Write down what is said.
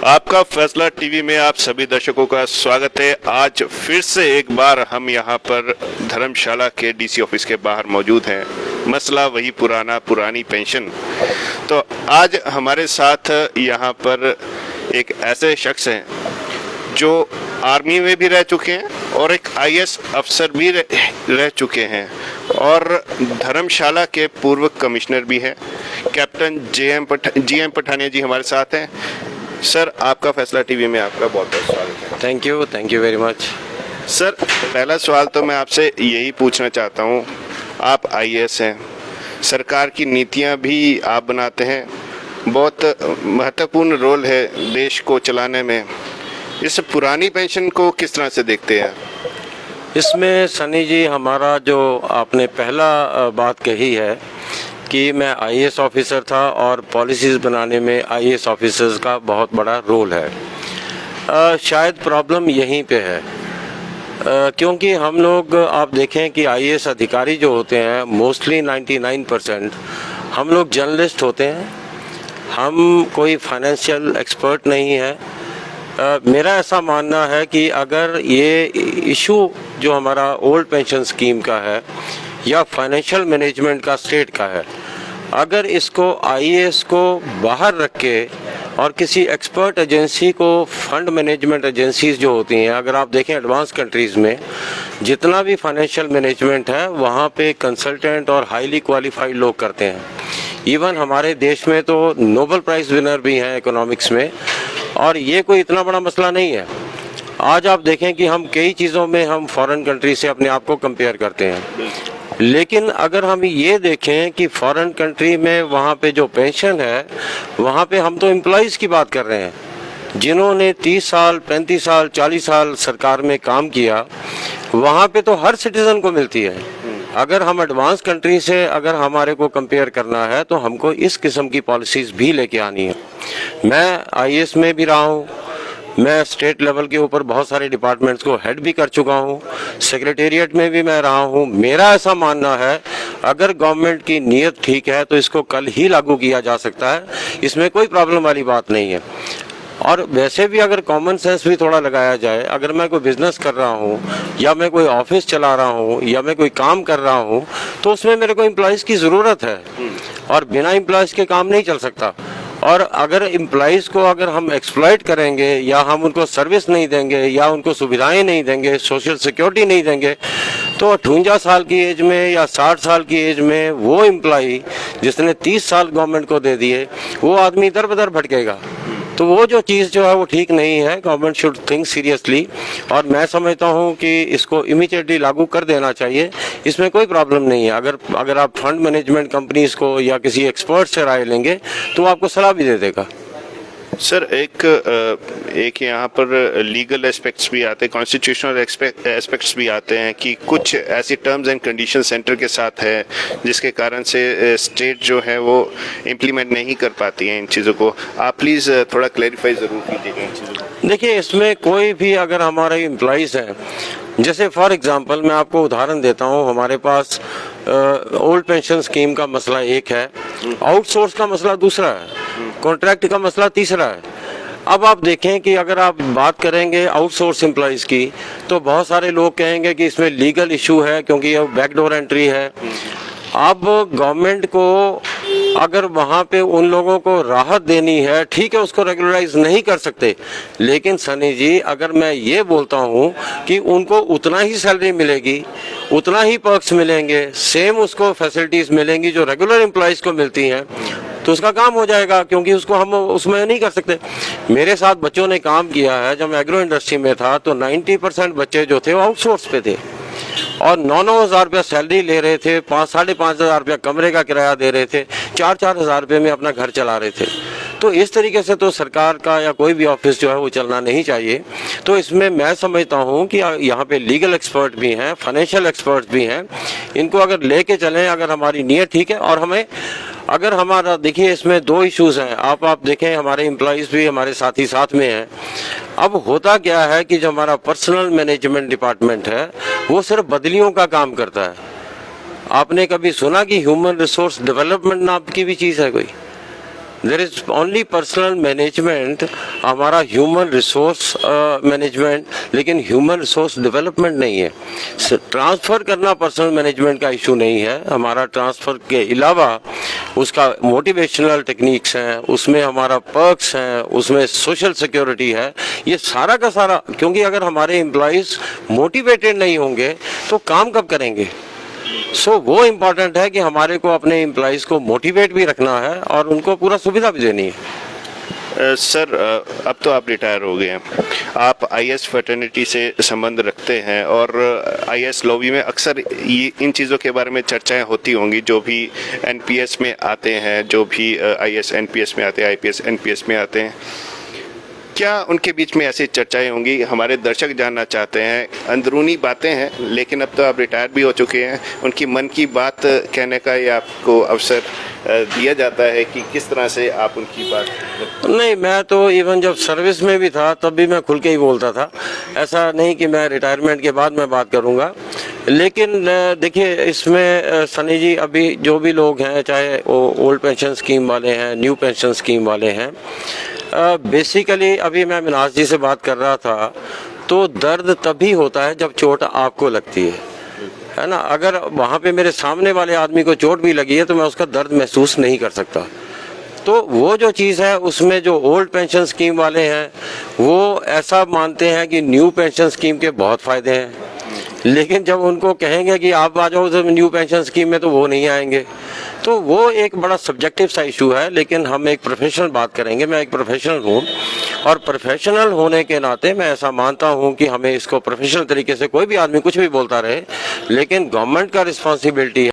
आपका फैसला टीवी में आप सभी दर्शकों का स्वागत है। आज फिर से एक बार हम यहाँ पर धर्मशाला के डीसी ऑफिस के बाहर मौजूद हैं। मसला वही पुरानी पेंशन। तो आज हमारे साथ यहाँ पर एक ऐसे शख्स हैं जो आर्मी में भी रह चुके हैं और एक आईएएस अफसर भी रह चुके हैं और धर्मशाला के पूर्व कमिश्नर भी हैं। कैप्टन जीएम पठानिया जी हमारे साथ हैं। सर, आपका फैसला टीवी में आपका बहुत बहुत स्वागत है। Thank you very much. Sir, पहला सवाल तो मैं आपसे यही पूछना चाहता हूँ, आप आईएएस हैं, सरकार की नीतियाँ भी आप बनाते हैं, बहुत महत्वपूर्ण रोल है देश को चलाने में। इस पुरानी पेंशन को किस तरह से देखते हैं? इसमें सनी जी, हमारा जो आपने पहला बात कही है कि मैं आईएएस ऑफिसर था और पॉलिसीज़ बनाने में आईएएस ऑफिसर्स का बहुत बड़ा रोल है। शायद प्रॉब्लम यहीं पे है, क्योंकि हम लोग आप देखें कि आईएएस अधिकारी जो होते हैं मोस्टली 99% हम लोग जर्नलिस्ट होते हैं। हम कोई फाइनेंशियल एक्सपर्ट नहीं है। मेरा ऐसा मानना है कि अगर ये इशू जो हमारा ओल्ड पेंशन स्कीम का है या फाइनेंशियल मैनेजमेंट का स्टेट का है, अगर इसको आईएएस को बाहर रख के और किसी एक्सपर्ट एजेंसी को, फंड मैनेजमेंट एजेंसीज जो होती हैं, अगर आप देखें एडवांस कंट्रीज़ में जितना भी फाइनेंशियल मैनेजमेंट है वहाँ पे कंसल्टेंट और हाईली क्वालिफाइड लोग करते हैं। इवन हमारे देश में तो नोबेल प्राइज़ विनर भी हैं इकोनॉमिक्स में, और ये कोई इतना बड़ा मसला नहीं है। आज आप देखें कि हम कई चीज़ों में हम फॉरेन कंट्री से अपने आप को कंपेयर करते हैं, लेकिन अगर हम ये देखें कि फॉरेन कंट्री में वहाँ पे जो पेंशन है, वहाँ पे हम तो एम्प्लॉइज़ की बात कर रहे हैं जिन्होंने 30 साल 35 साल 40 साल सरकार में काम किया। वहाँ पे तो हर सिटीज़न को मिलती है। अगर हम एडवांस कंट्री से अगर हमारे को कंपेयर करना है तो हमको इस किस्म की पॉलिसीज़ भी लेके आनी है। मैं आईएएस में भी रहा हूँ, मैं स्टेट लेवल के ऊपर बहुत सारे डिपार्टमेंट्स को हेड भी कर चुका हूँ, सेक्रेटेरिएट में भी मैं रहा हूँ। मेरा ऐसा मानना है अगर गवर्नमेंट की नीयत ठीक है तो इसको कल ही लागू किया जा सकता है, इसमें कोई प्रॉब्लम वाली बात नहीं है। और वैसे भी अगर कॉमन सेंस भी थोड़ा लगाया जाए, अगर मैं कोई बिजनेस कर रहा हूँ या मैं कोई ऑफिस चला रहा हूँ या मैं कोई काम कर रहा हूँ तो उसमें मेरे को एम्प्लॉइज़ की ज़रूरत है और बिना एम्प्लॉइज़ के काम नहीं चल सकता। और अगर एम्प्लॉइज़ को अगर हम एक्सप्लॉइट करेंगे या हम उनको सर्विस नहीं देंगे या उनको सुविधाएं नहीं देंगे, सोशल सिक्योरिटी नहीं देंगे, तो 58 साल की एज में या 60 साल की एज में वो एम्प्लॉई जिसने 30 साल गवर्नमेंट को दे दिए, वो आदमी इधर उधर भटकेगा। तो वो जो चीज़ जो है वो ठीक नहीं है। गवर्नमेंट शुड थिंक सीरियसली, और मैं समझता हूँ कि इसको इमीडिएटली लागू कर देना चाहिए। इसमें कोई प्रॉब्लम नहीं है। अगर आप फंड मैनेजमेंट कंपनीज को या किसी एक्सपर्ट से राय लेंगे तो आपको सलाह भी दे देगा। सर, एक यहाँ पर लीगल एस्पेक्ट्स भी आते हैं, कॉन्स्टिट्यूशनल एस्पेक्ट्स भी आते हैं कि कुछ ऐसी टर्म्स एंड कंडीशन सेंटर के साथ है जिसके कारण से स्टेट जो है वो इम्प्लीमेंट नहीं कर पाती है इन चीज़ों को। आप प्लीज़ थोड़ा क्लैरिफाई ज़रूर कीजिएगा इन चीज़ों को। देखिए, इसमें कोई भी अगर हमारे एम्प्लॉइज़ हैं, जैसे फॉर एग्जांपल मैं आपको उदाहरण देता हूँ, हमारे पास ओल्ड पेंशन स्कीम का मसला एक है, आउटसोर्स का मसला दूसरा है, कॉन्ट्रैक्ट का मसला तीसरा है। अब आप देखें कि अगर आप बात करेंगे आउटसोर्स एम्प्लॉइज़ की तो बहुत सारे लोग कहेंगे कि इसमें लीगल इशू है क्योंकि ये बैकडोर एंट्री है। अब गवर्नमेंट को अगर वहाँ पे उन लोगों को राहत देनी है, ठीक है, उसको रेगुलराइज नहीं कर सकते, लेकिन सनी जी अगर मैं ये बोलता हूँ कि उनको उतना ही सैलरी मिलेगी, उतना ही पर्क्स मिलेंगे, सेम उसको फैसिलिटीज़ मिलेंगी जो रेगुलर एम्प्लॉइज़ को मिलती हैं, तो उसका काम हो जाएगा, क्योंकि उसको हम उसमें नहीं कर सकते। मेरे साथ बच्चों ने काम किया है, जब मैं एग्रो इंडस्ट्री में था तो 90% बच्चे जो थे वो आउटसोर्स पे थे और 9-9 हज़ार रुपया सैलरी ले रहे थे, 5-5.5 हज़ार रुपया कमरे का किराया दे रहे थे, 4-4 हज़ार रुपये में अपना घर चला रहे थे। तो इस तरीके से तो सरकार का या कोई भी ऑफिस जो है वो चलना नहीं चाहिए। तो इसमें मैं समझता हूँ कि यहाँ पे लीगल एक्सपर्ट भी हैं, फाइनेंशियल एक्सपर्ट भी हैं, इनको अगर लेके चलें, अगर हमारी नीयत ठीक है। और हमें अगर हमारा देखिए इसमें दो इश्यूज़ हैं। आप देखें हमारे एम्प्लॉइज़ भी हमारे साथी साथ में हैं। अब होता क्या है कि जो हमारा पर्सनल मैनेजमेंट डिपार्टमेंट है वो सिर्फ बदलियों का काम करता है। आपने कभी सुना कि ह्यूमन रिसोर्स डेवलपमेंट नाम की भी चीज़ है कोई? There is only personal management, हमारा ह्यूमन रिसोर्स मैनेजमेंट, लेकिन ह्यूमन रिसोर्स डेवलपमेंट नहीं है। ट्रांसफ़र करना पर्सनल मैनेजमेंट का इशू नहीं है, हमारा ट्रांसफ़र के अलावा उसका मोटिवेशनल टेक्निक्स हैं, उसमें हमारा पर्क्स हैं, उसमें सोशल सिक्योरिटी है, ये सारा का सारा। क्योंकि अगर हमारे एम्प्लॉइज़ मोटिवेटेड नहीं होंगे तो काम कब करेंगे? सो वो इम्पॉर्टेंट है कि हमारे को अपने एम्प्लॉइज़ को मोटिवेट भी रखना है और उनको पूरा सुविधा भी देनी है। सर, अब तो आप रिटायर हो गए हैं, आप आईएएस फ्रेटर्निटी से संबंध रखते हैं और आईएएस लॉबी में अक्सर ये इन चीज़ों के बारे में चर्चाएं होती होंगी, जो भी एनपीएस में आते हैं, जो भी आईएएस एनपीएस में आते हैं, आईपीएस एनपीएस में आते हैं, क्या उनके बीच में ऐसी चर्चाएं होंगी? हमारे दर्शक जानना चाहते हैं। अंदरूनी बातें हैं, लेकिन अब तो आप रिटायर भी हो चुके हैं, उनकी मन की बात कहने का ये आपको अवसर दिया जाता है कि किस तरह से आप उनकी बात? नहीं, मैं तो इवन जब सर्विस में भी था तब भी मैं खुल के ही बोलता था। ऐसा नहीं कि मैं रिटायरमेंट के बाद मैं बात करूंगा। लेकिन देखिए, इसमें सनी जी, अभी जो भी लोग हैं, चाहे वो ओल्ड पेंशन स्कीम वाले हैं, न्यू पेंशन स्कीम वाले हैं, बेसिकली अभी मैं मिनाज जी से बात कर रहा था, तो दर्द तभी होता है जब चोट आपको लगती है ना। अगर वहाँ पे मेरे सामने वाले आदमी को चोट भी लगी है तो मैं उसका दर्द महसूस नहीं कर सकता। तो वो जो चीज़ है, उसमें जो ओल्ड पेंशन स्कीम वाले हैं वो ऐसा मानते हैं कि न्यू पेंशन स्कीम के बहुत फ़ायदे हैं, लेकिन जब उनको कहेंगे कि आप आ जाओ तो न्यू पेंशन स्कीम में, तो वो नहीं आएंगे। तो वो एक बड़ा सब्जेक्टिव सा इशू है। लेकिन हम एक प्रोफेशनल बात करेंगे, मैं एक प्रोफेशनल हूँ और प्रोफेशनल होने के नाते मैं ऐसा मानता हूँ कि हमें इसको प्रोफेशनल तरीके से, कोई भी आदमी कुछ भी बोलता रहे, लेकिन गवर्नमेंट का रिस्पॉन्सिबिलिटी है